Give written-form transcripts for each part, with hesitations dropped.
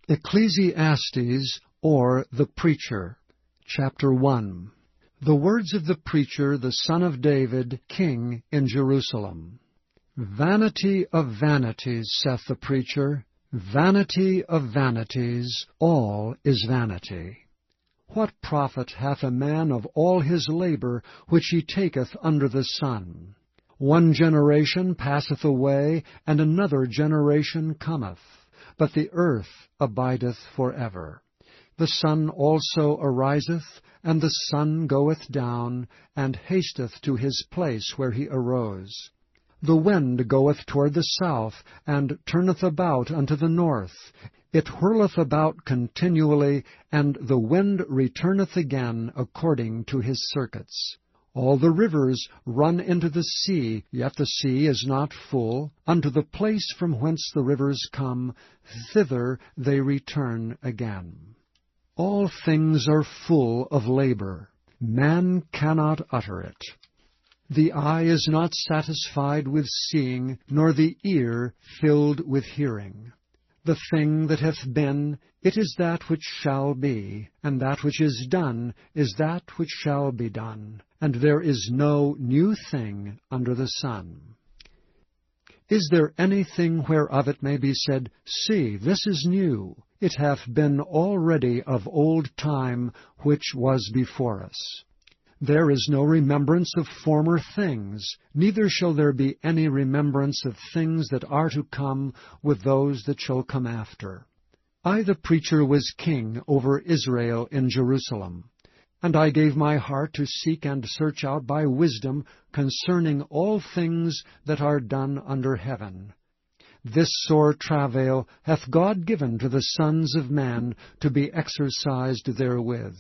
Ecclesiastes, or the Preacher, Chapter 1. The words of the preacher, the son of David, king in Jerusalem. Vanity of vanities, saith the preacher, vanity of vanities, all is vanity. What profit hath a man of all his labor which he taketh under the sun? One generation passeth away, and another generation cometh, but the earth abideth forever. The sun also ariseth, and the sun goeth down, and hasteth to his place where he arose. The wind goeth toward the south, and turneth about unto the north. It whirleth about continually, and the wind returneth again according to his circuits. All the rivers run into the sea, yet the sea is not full. Unto the place from whence the rivers come, thither they return again. All things are full of labor. Man cannot utter it. The eye is not satisfied with seeing, nor the ear filled with hearing. The thing that hath been, it is that which shall be, and that which is done is that which shall be done, and there is no new thing under the sun. Is there anything whereof it may be said, See, this is new? It hath been already of old time which was before us. There is no remembrance of former things, neither shall there be any remembrance of things that are to come with those that shall come after. I, the preacher, was king over Israel in Jerusalem, and I gave my heart to seek and search out by wisdom concerning all things that are done under heaven. This sore travail hath God given to the sons of man to be exercised therewith.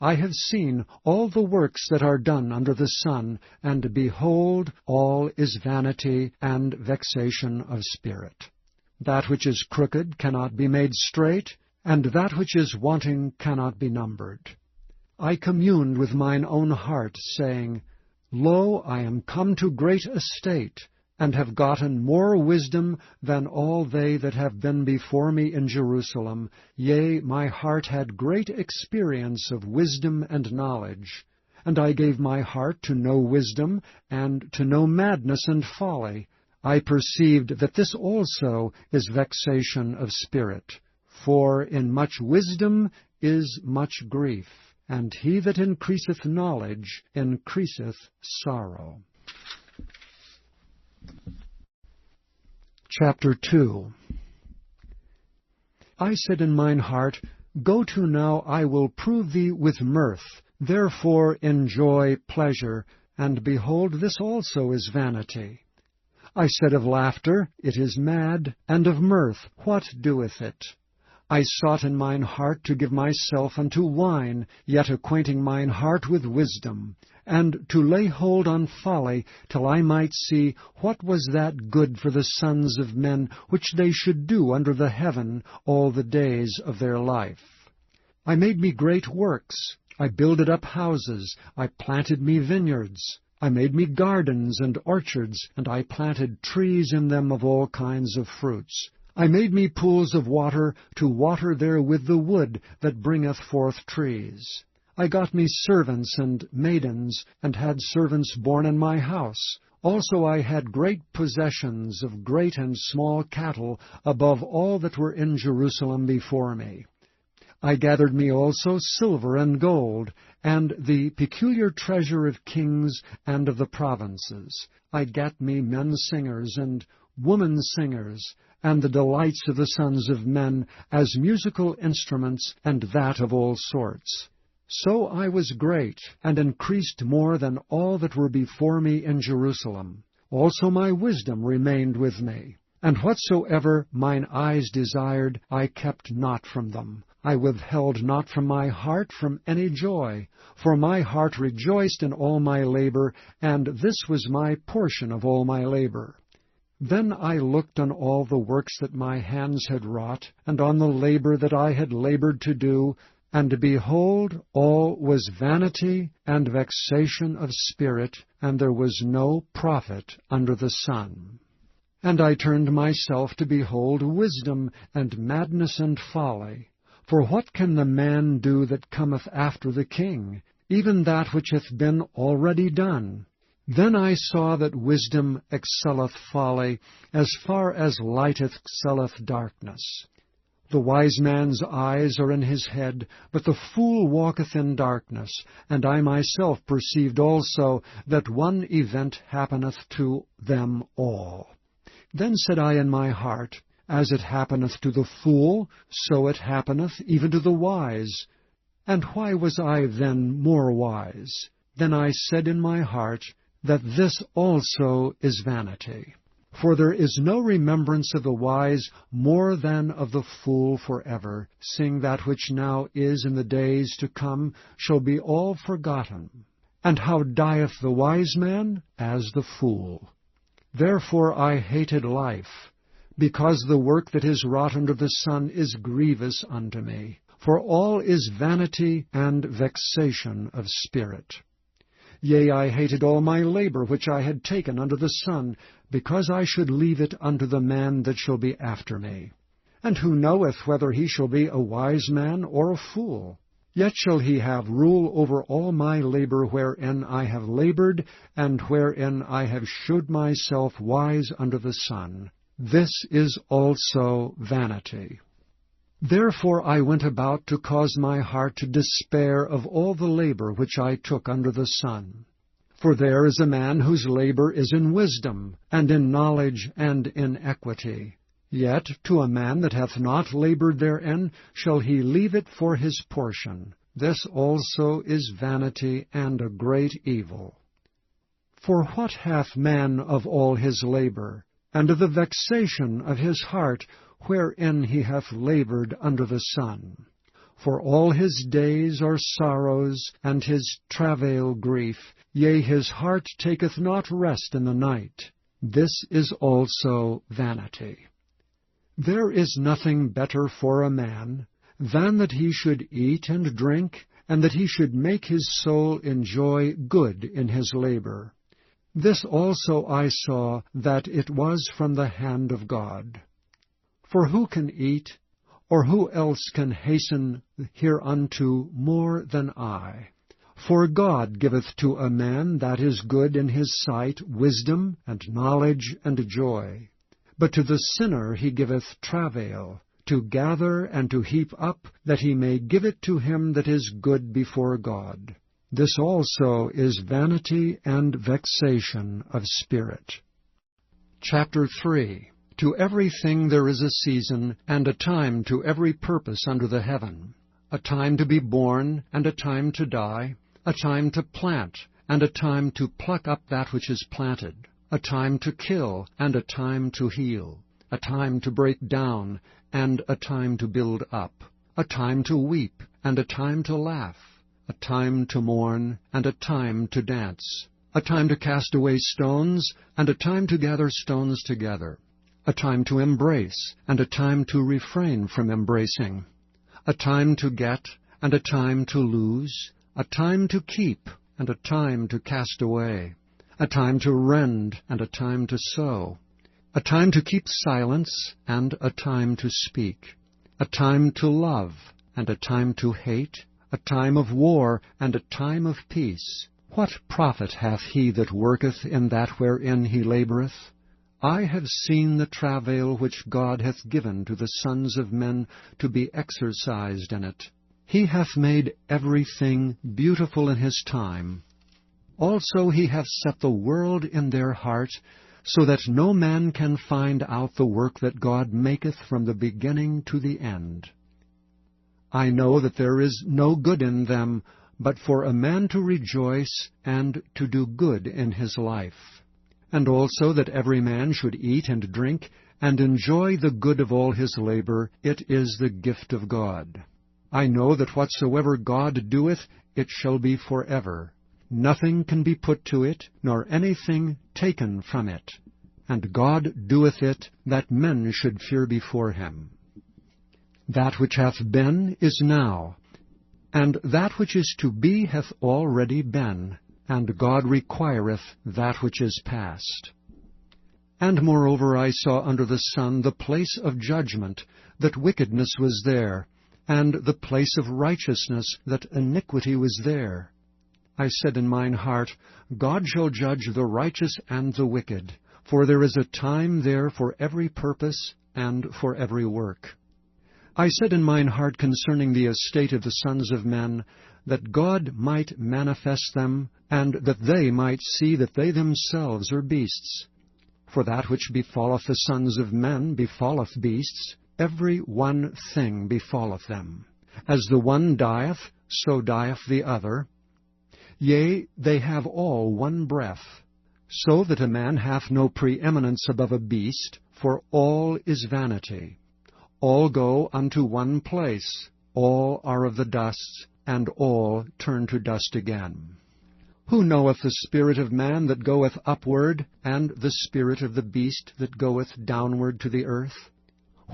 I have seen all the works that are done under the sun, and behold, all is vanity and vexation of spirit. That which is crooked cannot be made straight, and that which is wanting cannot be numbered. I communed with mine own heart, saying, Lo, I am come to great estate, and have gotten more wisdom than all they that have been before me in Jerusalem. Yea, my heart had great experience of wisdom and knowledge. And I gave my heart to know wisdom, and to know madness and folly. I perceived that this also is vexation of spirit. For in much wisdom is much grief, and he that increaseth knowledge increaseth sorrow. Chapter 2. I said in mine heart, Go to now, I will prove thee with mirth. Therefore enjoy pleasure, and behold, this also is vanity. I said of laughter, It is mad, and of mirth, what doeth it? I sought in mine heart to give myself unto wine, yet acquainting mine heart with wisdom, and to lay hold on folly, till I might see what was that good for the sons of men, which they should do under the heaven all the days of their life. I made me great works, I builded up houses, I planted me vineyards, I made me gardens and orchards, and I planted trees in them of all kinds of fruits. I made me pools of water, to water therewith the wood that bringeth forth trees. I got me servants and maidens, and had servants born in my house. Also I had great possessions of great and small cattle, above all that were in Jerusalem before me. I gathered me also silver and gold, and the peculiar treasure of kings and of the provinces. I gat me men singers and women singers, and the delights of the sons of men, as musical instruments, and that of all sorts. So I was great, and increased more than all that were before me in Jerusalem. Also my wisdom remained with me. And whatsoever mine eyes desired, I kept not from them. I withheld not from my heart from any joy, for my heart rejoiced in all my labor, and this was my portion of all my labor. Then I looked on all the works that my hands had wrought, and on the labor that I had labored to do, and behold, all was vanity and vexation of spirit, and there was no profit under the sun. And I turned myself to behold wisdom and madness and folly. For what can the man do that cometh after the king, even that which hath been already done? Then I saw that wisdom excelleth folly, as far as light excelleth darkness. The wise man's eyes are in his head, but the fool walketh in darkness. And I myself perceived also that one event happeneth to them all. Then said I in my heart, As it happeneth to the fool, so it happeneth even to the wise. And why was I then more wise? Then I said in my heart, that this also is vanity. For there is no remembrance of the wise more than of the fool forever, seeing that which now is in the days to come shall be all forgotten. And how dieth the wise man? As the fool. Therefore I hated life, because the work that is wrought under the sun is grievous unto me. For all is vanity and vexation of spirit. Yea, I hated all my labor which I had taken under the sun, because I should leave it unto the man that shall be after me. And who knoweth whether he shall be a wise man or a fool? Yet shall he have rule over all my labor wherein I have labored, and wherein I have shewed myself wise under the sun. This is also vanity. Therefore I went about to cause my heart to despair of all the labor which I took under the sun. For there is a man whose labor is in wisdom, and in knowledge, and in equity. Yet to a man that hath not labored therein shall he leave it for his portion. This also is vanity and a great evil. For what hath man of all his labor, and of the vexation of his heart, wherein he hath labored under the sun? For all his days are sorrows, and his travail grief, yea, his heart taketh not rest in the night. This is also vanity. There is nothing better for a man than that he should eat and drink, and that he should make his soul enjoy good in his labor. This also I saw, that it was from the hand of God. For who can eat, or who else can hasten hereunto more than I? For God giveth to a man that is good in his sight wisdom, and knowledge, and joy. But to the sinner he giveth travail, to gather and to heap up, that he may give it to him that is good before God. This also is vanity and vexation of spirit. Chapter 3. To everything there is a season, and a time to every purpose under the heaven. A time to be born, and a time to die. A time to plant, and a time to pluck up that which is planted. A time to kill, and a time to heal. A time to break down, and a time to build up. A time to weep, and a time to laugh. A time to mourn, and a time to dance. A time to cast away stones, and a time to gather stones together. A time to embrace, and a time to refrain from embracing. A time to get, and a time to lose. A time to keep, and a time to cast away. A time to rend, and a time to sow. A time to keep silence, and a time to speak. A time to love, and a time to hate. A time of war, and a time of peace. What profit hath he that worketh in that wherein he laboureth? I have seen the travail which God hath given to the sons of men to be exercised in it. He hath made everything beautiful in his time. Also he hath set the world in their heart, so that no man can find out the work that God maketh from the beginning to the end. I know that there is no good in them, but for a man to rejoice and to do good in his life. And also that every man should eat and drink, and enjoy the good of all his labor. It is the gift of God. I know that whatsoever God doeth, it shall be forever. Nothing can be put to it, nor anything taken from it. And God doeth it, that men should fear before him. That which hath been is now, and that which is to be hath already been, and God requireth that which is past. And moreover I saw under the sun the place of judgment, that wickedness was there, and the place of righteousness, that iniquity was there. I said in mine heart, God shall judge the righteous and the wicked, for there is a time there for every purpose and for every work. I said in mine heart concerning the estate of the sons of men, that God might manifest them, and that they might see that they themselves are beasts. For that which befalleth the sons of men befalleth beasts, every one thing befalleth them. As the one dieth, so dieth the other. Yea, they have all one breath, so that a man hath no preeminence above a beast, for all is vanity. All go unto one place, all are of the dust, and all turn to dust again. Who knoweth the spirit of man that goeth upward, and the spirit of the beast that goeth downward to the earth?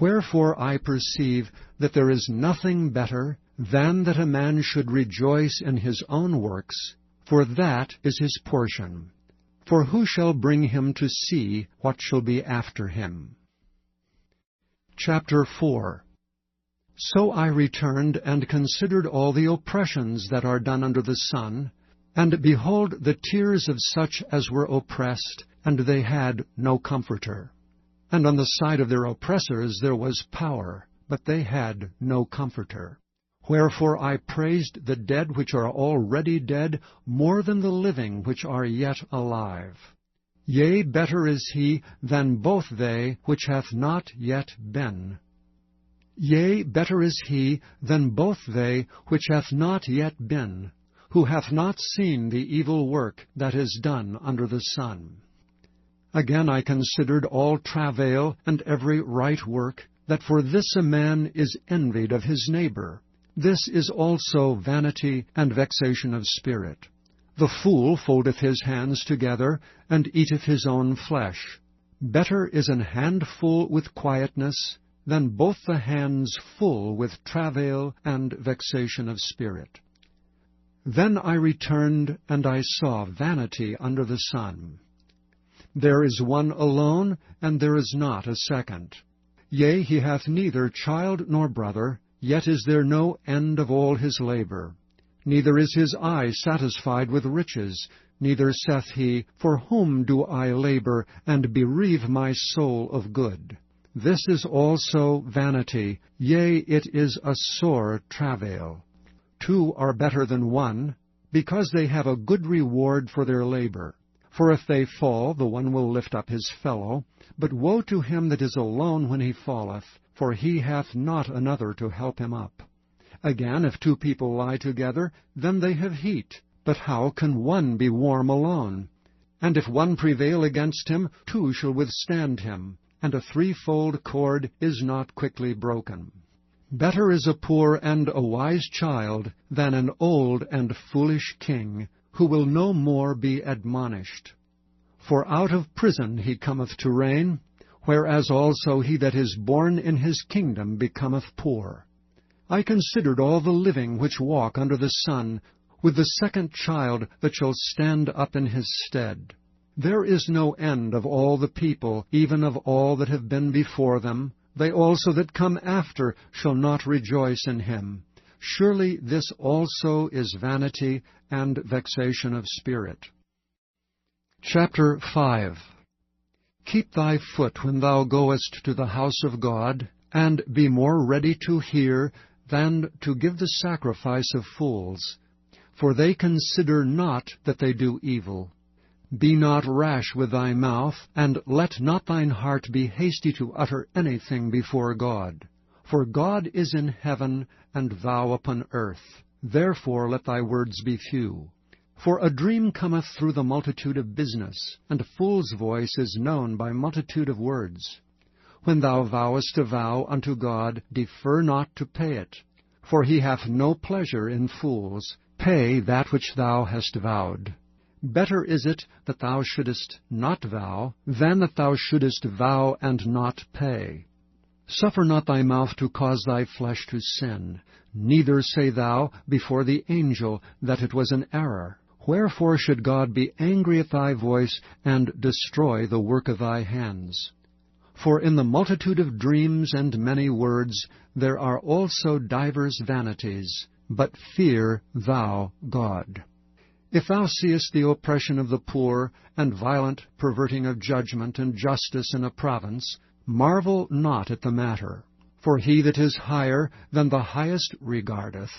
Wherefore I perceive that there is nothing better than that a man should rejoice in his own works, for that is his portion. For who shall bring him to see what shall be after him? Chapter 4. So I returned and considered all the oppressions that are done under the sun, and behold, the tears of such as were oppressed, and they had no comforter. And on the side of their oppressors there was power, but they had no comforter. Wherefore I praised the dead which are already dead more than the living which are yet alive. Yea, better is he than both they which hath not yet been. Yea, better is he than both they which hath not yet been, who hath not seen the evil work that is done under the sun. Again I considered all travail and every right work, that for this a man is envied of his neighbor. This is also vanity and vexation of spirit. The fool foldeth his hands together, and eateth his own flesh. Better is an handful with quietness, than both the hands full with travail and vexation of spirit. Then I returned, and I saw vanity under the sun. There is one alone, and there is not a second. Yea, he hath neither child nor brother, yet is there no end of all his labor. Neither is his eye satisfied with riches, neither saith he, For whom do I labor, and bereave my soul of good? This is also vanity, yea, it is a sore travail. Two are better than one, because they have a good reward for their labor. For if they fall, the one will lift up his fellow. But woe to him that is alone when he falleth, for he hath not another to help him up. Again, if two people lie together, then they have heat. But how can one be warm alone? And if one prevail against him, two shall withstand him, and a threefold cord is not quickly broken. Better is a poor and a wise child than an old and foolish king, who will no more be admonished. For out of prison he cometh to reign, whereas also he that is born in his kingdom becometh poor. I considered all the living which walk under the sun, with the second child that shall stand up in his stead. There is no end of all the people, even of all that have been before them. They also that come after shall not rejoice in him. Surely this also is vanity and vexation of spirit. Chapter 5. Keep thy foot when thou goest to the house of God, and be more ready to hear than to give the sacrifice of fools. For they consider not that they do evil. Be not rash with thy mouth, and let not thine heart be hasty to utter anything before God. For God is in heaven, and thou upon earth. Therefore let thy words be few. For a dream cometh through the multitude of business, and a fool's voice is known by multitude of words. When thou vowest a vow unto God, defer not to pay it. For he hath no pleasure in fools. Pay that which thou hast vowed. Better is it that thou shouldest not vow, than that thou shouldest vow and not pay. Suffer not thy mouth to cause thy flesh to sin, neither say thou before the angel that it was an error. Wherefore should God be angry at thy voice, and destroy the work of thy hands? For in the multitude of dreams and many words there are also divers vanities, but fear thou God. If thou seest the oppression of the poor, and violent perverting of judgment and justice in a province, marvel not at the matter. For he that is higher than the highest regardeth,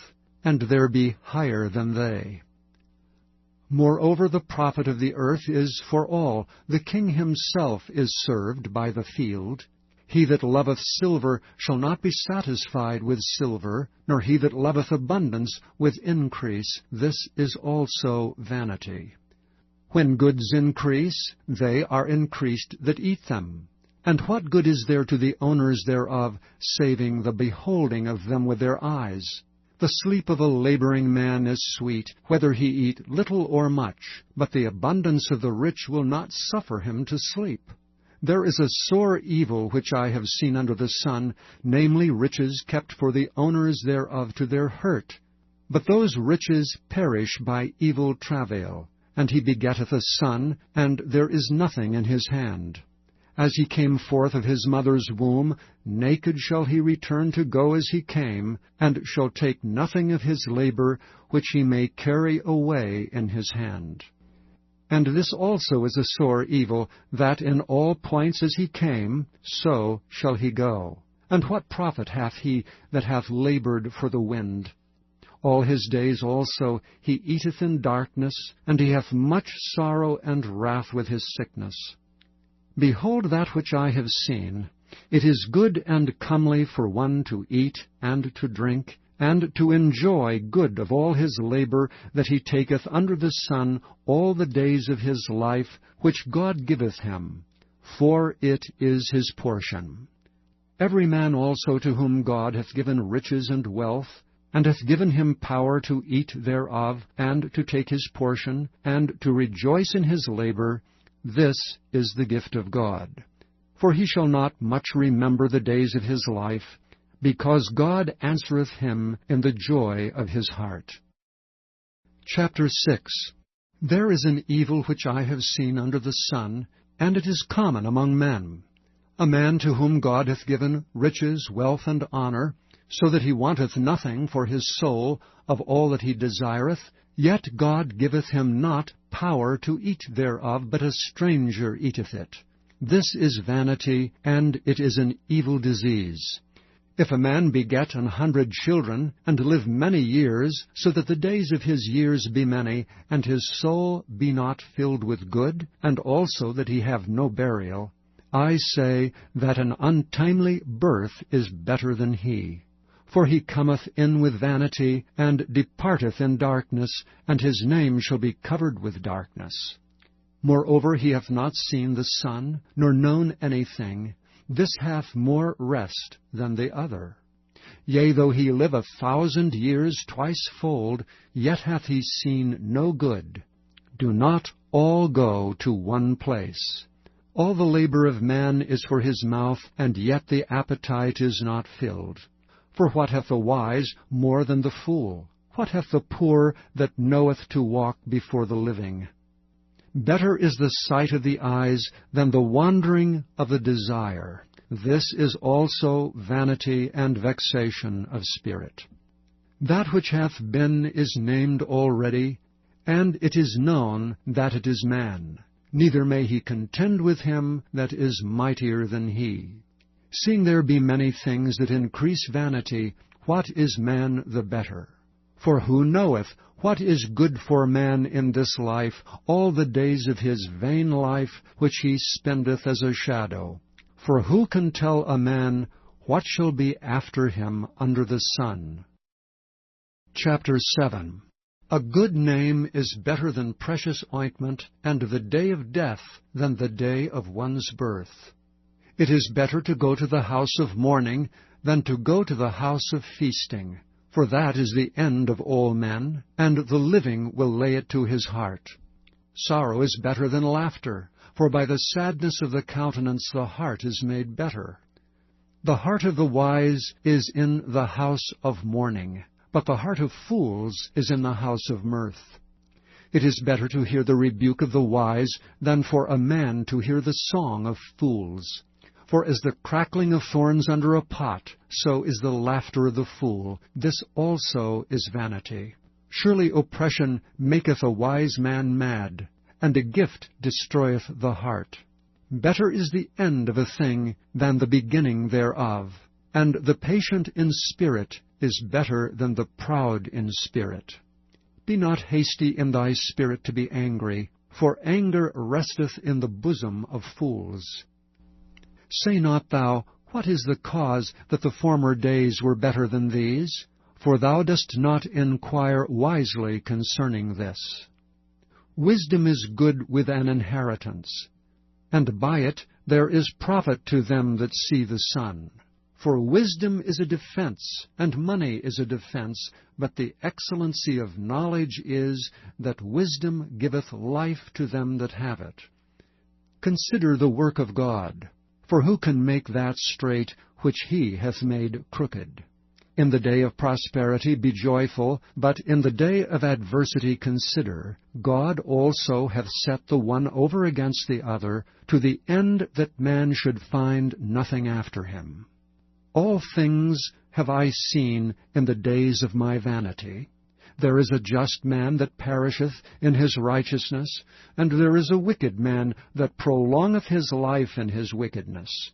and there be higher than they. Moreover, the profit of the earth is for all. The king himself is served by the field. He that loveth silver shall not be satisfied with silver, nor he that loveth abundance with increase. This is also vanity. When goods increase, they are increased that eat them. And what good is there to the owners thereof, saving the beholding of them with their eyes? The sleep of a laboring man is sweet, whether he eat little or much, but the abundance of the rich will not suffer him to sleep. There is a sore evil which I have seen under the sun, namely riches kept for the owners thereof to their hurt. But those riches perish by evil travail, and he begetteth a son, and there is nothing in his hand. As he came forth of his mother's womb, naked shall he return to go as he came, and shall take nothing of his labor which he may carry away in his hand. And this also is a sore evil, that in all points as he came, so shall he go. And what profit hath he that hath labored for the wind? All his days also he eateth in darkness, and he hath much sorrow and wrath with his sickness. Behold that which I have seen. It is good and comely for one to eat and to drink, and to enjoy good of all his labor that he taketh under the sun all the days of his life, which God giveth him, for it is his portion. Every man also to whom God hath given riches and wealth, and hath given him power to eat thereof, and to take his portion, and to rejoice in his labor, this is the gift of God. For he shall not much remember the days of his life, because God answereth him in the joy of his heart. Chapter 6. There is an evil which I have seen under the sun, and it is common among men. A man to whom God hath given riches, wealth, and honor, so that he wanteth nothing for his soul of all that he desireth, yet God giveth him not power to eat thereof, but a stranger eateth it. This is vanity, and it is an evil disease. If a man beget 100 children, and live many years, so that the days of his years be many, and his soul be not filled with good, and also that he have no burial, I say that an untimely birth is better than he. For he cometh in with vanity, and departeth in darkness, and his name shall be covered with darkness. Moreover, he hath not seen the sun, nor known anything. This hath more rest than the other. Yea, though he live 1,000 years twicefold, yet hath he seen no good. Do not all go to one place. All the labor of man is for his mouth, and yet the appetite is not filled. For what hath the wise more than the fool? What hath the poor that knoweth to walk before the living? Better is the sight of the eyes than the wandering of the desire. This is also vanity and vexation of spirit. That which hath been is named already, and it is known that it is man. Neither may he contend with him that is mightier than he. Seeing there be many things that increase vanity, what is man the better? For who knoweth what is good for man in this life, all the days of his vain life, which he spendeth as a shadow? For who can tell a man what shall be after him under the sun? Chapter 7. A good name is better than precious ointment, and the day of death than the day of one's birth. It is better to go to the house of mourning than to go to the house of feasting, for that is the end of all men, and the living will lay it to his heart. Sorrow is better than laughter, for by the sadness of the countenance the heart is made better. The heart of the wise is in the house of mourning, but the heart of fools is in the house of mirth. It is better to hear the rebuke of the wise than for a man to hear the song of fools. For as the crackling of thorns under a pot, so is the laughter of the fool. This also is vanity. Surely oppression maketh a wise man mad, and a gift destroyeth the heart. Better is the end of a thing than the beginning thereof, and the patient in spirit is better than the proud in spirit. Be not hasty in thy spirit to be angry, for anger resteth in the bosom of fools. Say not thou, What is the cause that the former days were better than these? For thou dost not inquire wisely concerning this. Wisdom is good with an inheritance, and by it there is profit to them that see the sun. For wisdom is a defense, and money is a defense, but the excellency of knowledge is that wisdom giveth life to them that have it. Consider the work of God, for who can make that straight which he hath made crooked? In the day of prosperity be joyful, but in the day of adversity consider, God also hath set the one over against the other, to the end that man should find nothing after him. All things have I seen in the days of my vanity. There is a just man that perisheth in his righteousness, and there is a wicked man that prolongeth his life in his wickedness.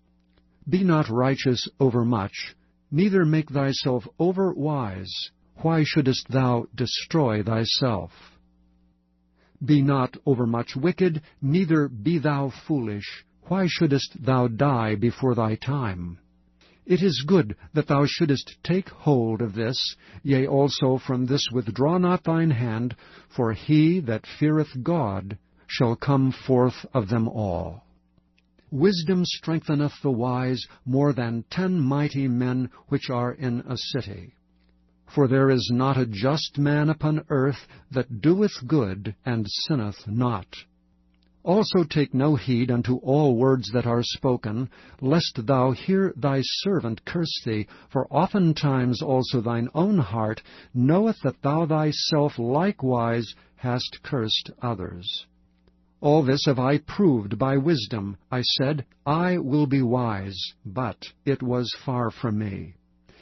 Be not righteous overmuch, neither make thyself over wise. Why shouldest thou destroy thyself? Be not overmuch wicked, neither be thou foolish. Why shouldest thou die before thy time? It is good that thou shouldest take hold of this, yea, also from this withdraw not thine hand, for he that feareth God shall come forth of them all. Wisdom strengtheneth the wise more than 10 mighty men which are in a city. For there is not a just man upon earth that doeth good and sinneth not. Also take no heed unto all words that are spoken, lest thou hear thy servant curse thee, for oftentimes also thine own heart knoweth that thou thyself likewise hast cursed others. All this have I proved by wisdom. I said, I will be wise, but it was far from me.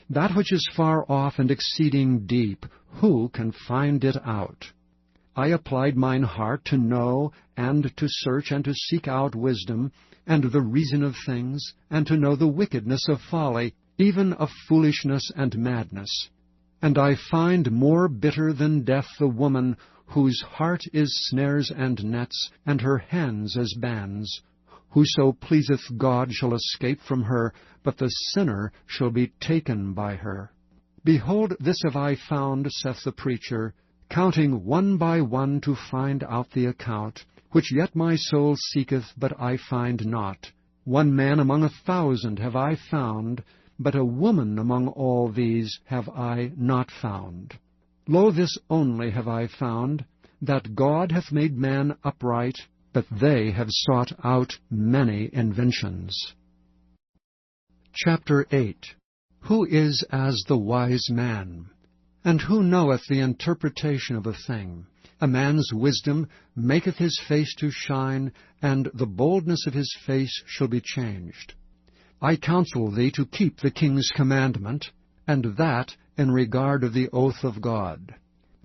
That which is far off and exceeding deep, who can find it out? I applied mine heart to know, and to search, and to seek out wisdom, and the reason of things, and to know the wickedness of folly, even of foolishness and madness. And I find more bitter than death the woman, whose heart is snares and nets, and her hands as bands. Whoso pleaseth God shall escape from her, but the sinner shall be taken by her. Behold, this have I found, saith the preacher, counting one by one to find out the account, which yet my soul seeketh, but I find not. One man among 1,000 have I found, but a woman among all these have I not found. Lo, this only have I found, that God hath made man upright, but they have sought out many inventions. Chapter 8. Who is as the wise man? And who knoweth the interpretation of a thing? A man's wisdom maketh his face to shine, and the boldness of his face shall be changed. I counsel thee to keep the king's commandment, and that in regard of the oath of God.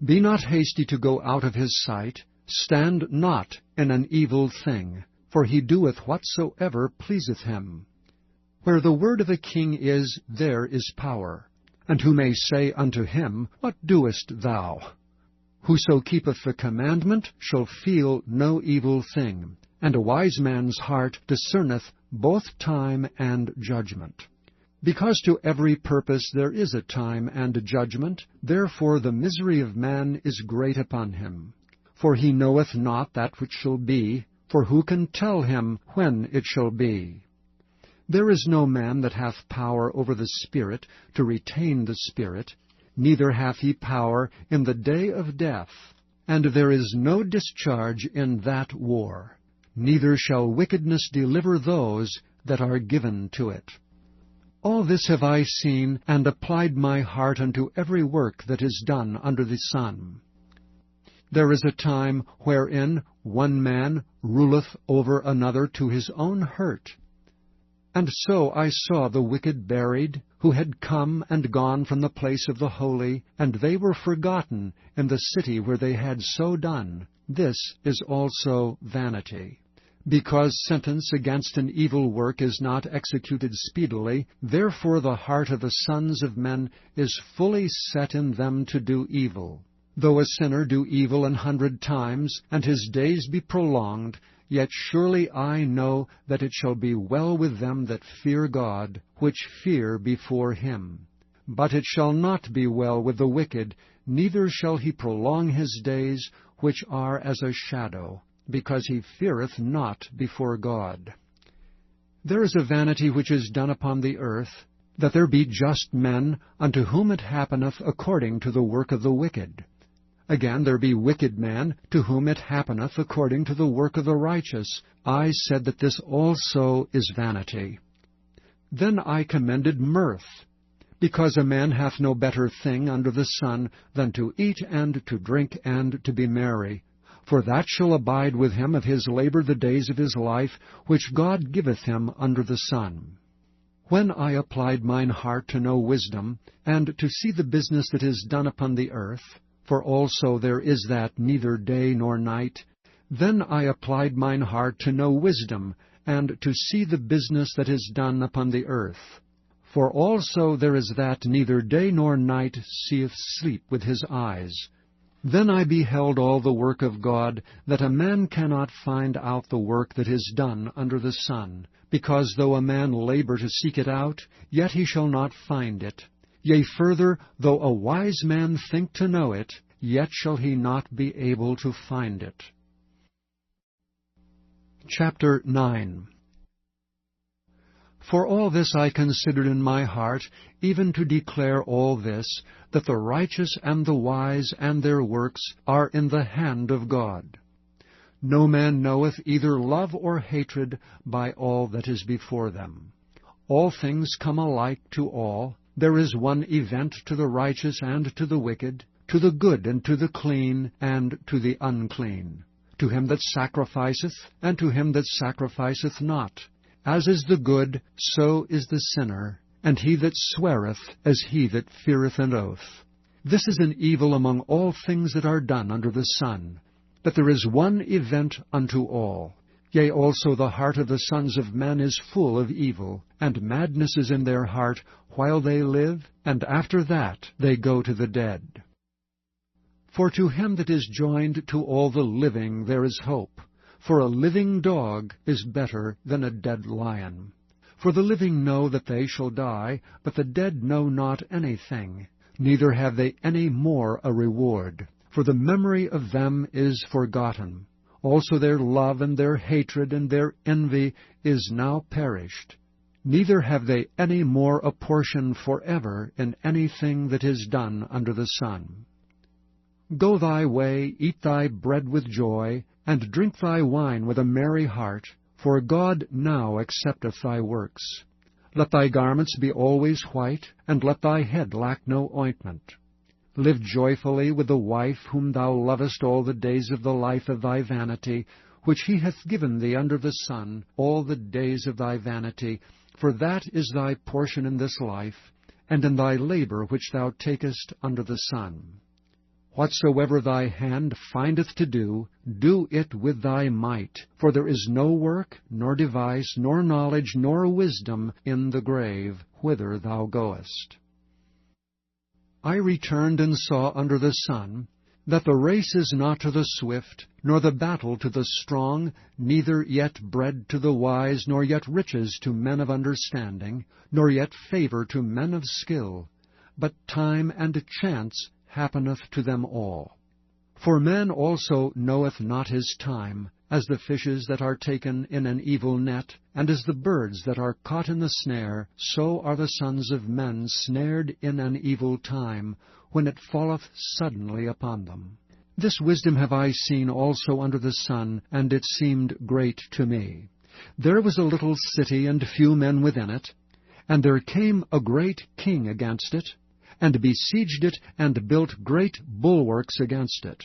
Be not hasty to go out of his sight, stand not in an evil thing, for he doeth whatsoever pleaseth him. Where the word of a king is, there is power. And who may say unto him, What doest thou? Whoso keepeth the commandment shall feel no evil thing, and a wise man's heart discerneth both time and judgment. Because to every purpose there is a time and a judgment, therefore the misery of man is great upon him. For he knoweth not that which shall be, for who can tell him when it shall be? There is no man that hath power over the Spirit to retain the Spirit, neither hath he power in the day of death. And there is no discharge in that war, neither shall wickedness deliver those that are given to it. All this have I seen, and applied my heart unto every work that is done under the sun. There is a time wherein one man ruleth over another to his own hurt. And so I saw the wicked buried, who had come and gone from the place of the holy, and they were forgotten in the city where they had so done. This is also vanity. Because sentence against an evil work is not executed speedily, therefore the heart of the sons of men is fully set in them to do evil. Though a sinner do evil 100 times, and his days be prolonged, yet surely I know that it shall be well with them that fear God, which fear before him. But it shall not be well with the wicked, neither shall he prolong his days, which are as a shadow, because he feareth not before God. There is a vanity which is done upon the earth, that there be just men, unto whom it happeneth according to the work of the wicked. Again, there be wicked men, to whom it happeneth according to the work of the righteous. I said that this also is vanity. Then I commended mirth, because a man hath no better thing under the sun than to eat and to drink and to be merry. For that shall abide with him of his labor the days of his life, which God giveth him under the sun. When I applied mine heart to know wisdom, and to see the business that is done upon the earth, for also there is that neither day nor night, then I applied mine heart to know wisdom, and to see the business that is done upon the earth. For also there is that neither day nor night seeth sleep with his eyes. Then I beheld all the work of God, that a man cannot find out the work that is done under the sun, because though a man labor to seek it out, yet he shall not find it. Yea, further, though a wise man think to know it, yet shall he not be able to find it. Chapter 9. For all this I considered in my heart, even to declare all this, that the righteous and the wise and their works are in the hand of God. No man knoweth either love or hatred by all that is before them. All things come alike to all. There is one event to the righteous and to the wicked, to the good and to the clean and to the unclean, to him that sacrificeth and to him that sacrificeth not. As is the good, so is the sinner, and he that sweareth as he that feareth an oath. This is an evil among all things that are done under the sun, that there is one event unto all. Yea, also the heart of the sons of men is full of evil, and madness is in their heart while they live, and after that they go to the dead. For to him that is joined to all the living there is hope. For a living dog is better than a dead lion. For the living know that they shall die, but the dead know not anything, neither have they any more a reward. For the memory of them is forgotten. Also their love and their hatred and their envy is now perished. Neither have they any more a portion forever in anything that is done under the sun. Go thy way, eat thy bread with joy, and drink thy wine with a merry heart, for God now accepteth thy works. Let thy garments be always white, and let thy head lack no ointment. Live joyfully with the wife whom thou lovest all the days of the life of thy vanity, which he hath given thee under the sun, all the days of thy vanity, for that is thy portion in this life, and in thy labor which thou takest under the sun. Whatsoever thy hand findeth to do, do it with thy might, for there is no work, nor device, nor knowledge, nor wisdom in the grave, whither thou goest. I returned and saw under the sun, that the race is not to the swift, nor the battle to the strong, neither yet bread to the wise, nor yet riches to men of understanding, nor yet favor to men of skill, but time and chance happeneth to them all. For man also knoweth not his time, as the fishes that are taken in an evil net, and as the birds that are caught in the snare, so are the sons of men snared in an evil time, when it falleth suddenly upon them. This wisdom have I seen also under the sun, and it seemed great to me. There was a little city, and few men within it, and there came a great king against it, and besieged it, and built great bulwarks against it.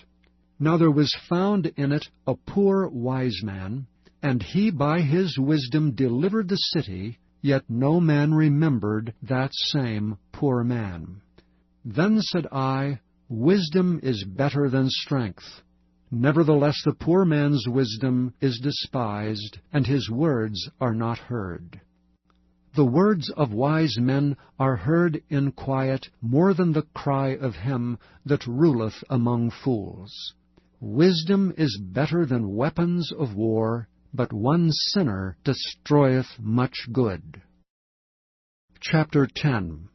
Now there was found in it a poor wise man, and he by his wisdom delivered the city, yet no man remembered that same poor man. Then said I, Wisdom is better than strength. Nevertheless the poor man's wisdom is despised, and his words are not heard. The words of wise men are heard in quiet more than the cry of him that ruleth among fools. Wisdom is better than weapons of war, but one sinner destroyeth much good. Chapter 10.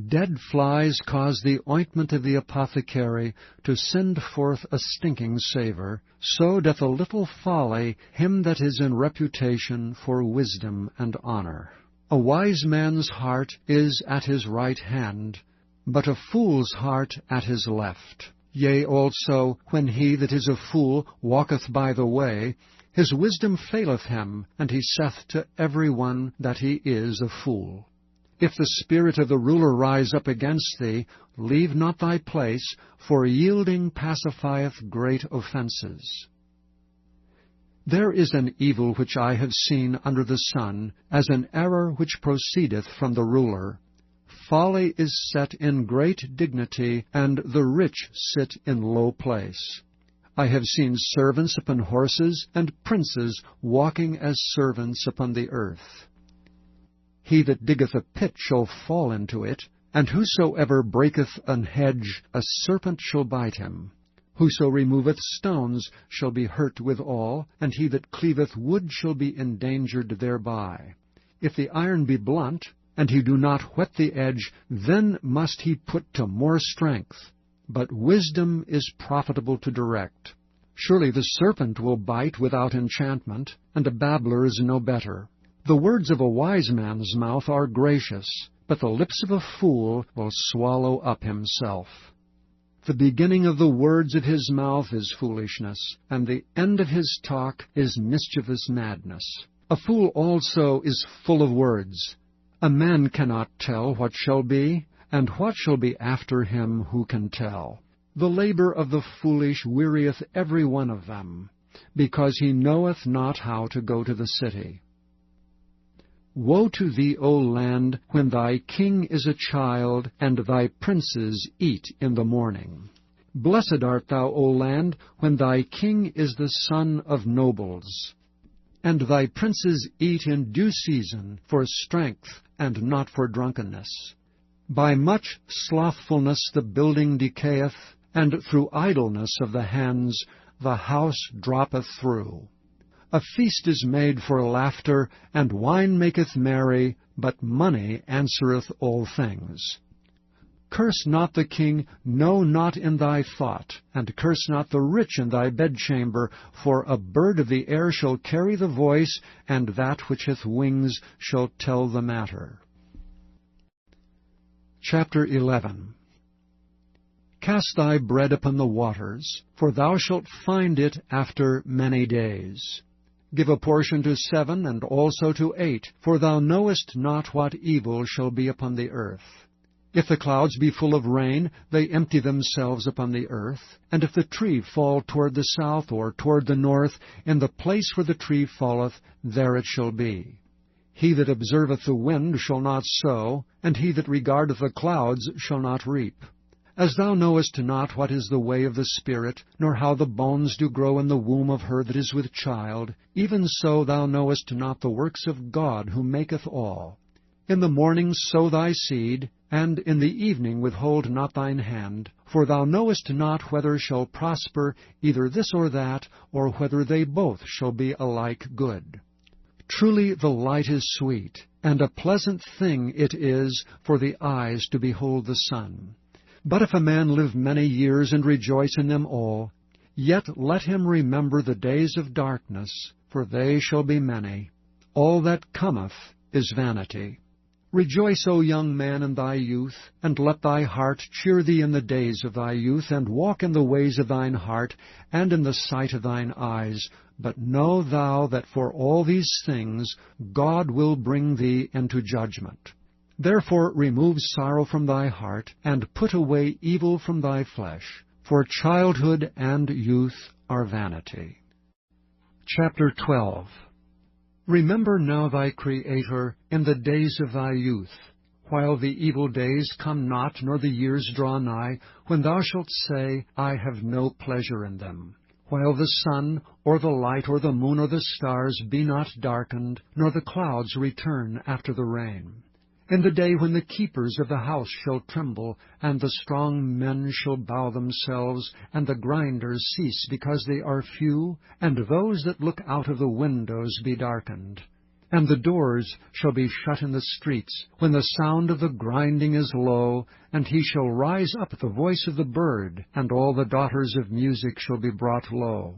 Dead flies cause the ointment of the apothecary to send forth a stinking savour, so doth a little folly him that is in reputation for wisdom and honour. A wise man's heart is at his right hand, but a fool's heart at his left. Yea, also, when he that is a fool walketh by the way, his wisdom faileth him, and he saith to every one that he is a fool. If the spirit of the ruler rise up against thee, leave not thy place, for yielding pacifieth great offences. There is an evil which I have seen under the sun, as an error which proceedeth from the ruler. Folly is set in great dignity, and the rich sit in low place. I have seen servants upon horses, and princes walking as servants upon the earth. He that diggeth a pit shall fall into it, and whosoever breaketh an hedge, a serpent shall bite him. Whoso removeth stones shall be hurt withal, and he that cleaveth wood shall be endangered thereby. If the iron be blunt, and he do not whet the edge, then must he put to more strength. But wisdom is profitable to direct. Surely the serpent will bite without enchantment, and a babbler is no better. The words of a wise man's mouth are gracious, but the lips of a fool will swallow up himself. The beginning of the words of his mouth is foolishness, and the end of his talk is mischievous madness. A fool also is full of words. A man cannot tell what shall be, and what shall be after him who can tell. The labor of the foolish wearieth every one of them, because he knoweth not how to go to the city. Woe to thee, O land, when thy king is a child, and thy princes eat in the morning. Blessed art thou, O land, when thy king is the son of nobles, and thy princes eat in due season, for strength, and not for drunkenness. By much slothfulness the building decayeth, and through idleness of the hands the house droppeth through. A feast is made for laughter, and wine maketh merry, but money answereth all things. Curse not the king, no, not in thy thought, and curse not the rich in thy bedchamber, for a bird of the air shall carry the voice, and that which hath wings shall tell the matter. Chapter 11. Cast thy bread upon the waters, for thou shalt find it after many days. Give a portion to 7, and also to 8, for thou knowest not what evil shall be upon the earth. If the clouds be full of rain, they empty themselves upon the earth. And if the tree fall toward the south or toward the north, in the place where the tree falleth, there it shall be. He that observeth the wind shall not sow, and he that regardeth the clouds shall not reap. As thou knowest not what is the way of the Spirit, nor how the bones do grow in the womb of her that is with child, even so thou knowest not the works of God who maketh all. In the morning sow thy seed, and in the evening withhold not thine hand, for thou knowest not whether shall prosper either this or that, or whether they both shall be alike good. Truly the light is sweet, and a pleasant thing it is for the eyes to behold the sun. But if a man live many years and rejoice in them all, yet let him remember the days of darkness, for they shall be many. All that cometh is vanity. Rejoice, O young man, in thy youth, and let thy heart cheer thee in the days of thy youth, and walk in the ways of thine heart, and in the sight of thine eyes. But know thou that for all these things God will bring thee into judgment. Therefore remove sorrow from thy heart, and put away evil from thy flesh. for childhood and youth are vanity. Chapter 12. Remember now thy Creator in the days of thy youth, while the evil days come not, nor the years draw nigh, when thou shalt say, I have no pleasure in them. While the sun, or the light, or the moon, or the stars be not darkened, nor the clouds return after the rain. In the day when the keepers of the house shall tremble, and the strong men shall bow themselves, and the grinders cease because they are few, and those that look out of the windows be darkened. And the doors shall be shut in the streets, when the sound of the grinding is low, and he shall rise up the voice of the bird, and all the daughters of music shall be brought low.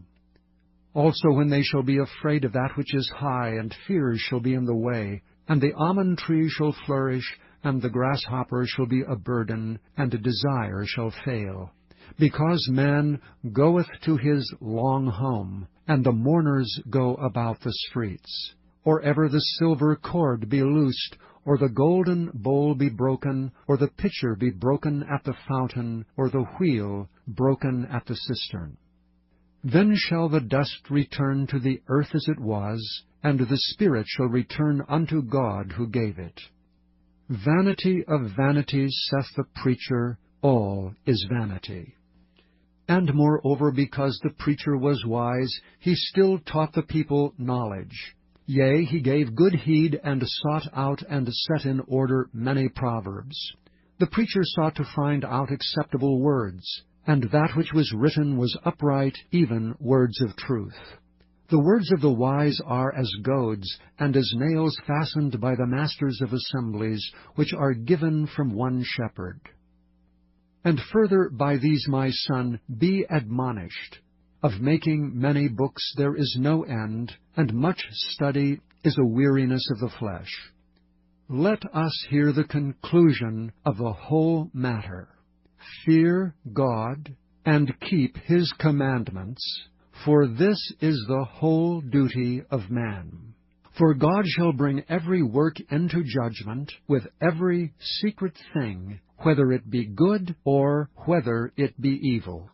Also when they shall be afraid of that which is high, and fears shall be in the way, and the almond tree shall flourish, and the grasshopper shall be a burden, and a desire shall fail. Because man goeth to his long home, and the mourners go about the streets. Or ever the silver cord be loosed, or the golden bowl be broken, or the pitcher be broken at the fountain, or the wheel broken at the cistern. Then shall the dust return to the earth as it was, and the spirit shall return unto God who gave it. Vanity of vanities, saith the preacher, all is vanity. And moreover, because the preacher was wise, he still taught the people knowledge. Yea, he gave good heed, and sought out and set in order many proverbs. The preacher sought to find out acceptable words, and that which was written was upright, even words of truth. The words of the wise are as goads, and as nails fastened by the masters of assemblies, which are given from one shepherd. And further, by these, my son, be admonished. Of making many books there is no end, and much study is a weariness of the flesh. Let us hear the conclusion of the whole matter. Fear God, and keep His commandments, for this is the whole duty of man. For God shall bring every work into judgment with every secret thing, whether it be good or whether it be evil.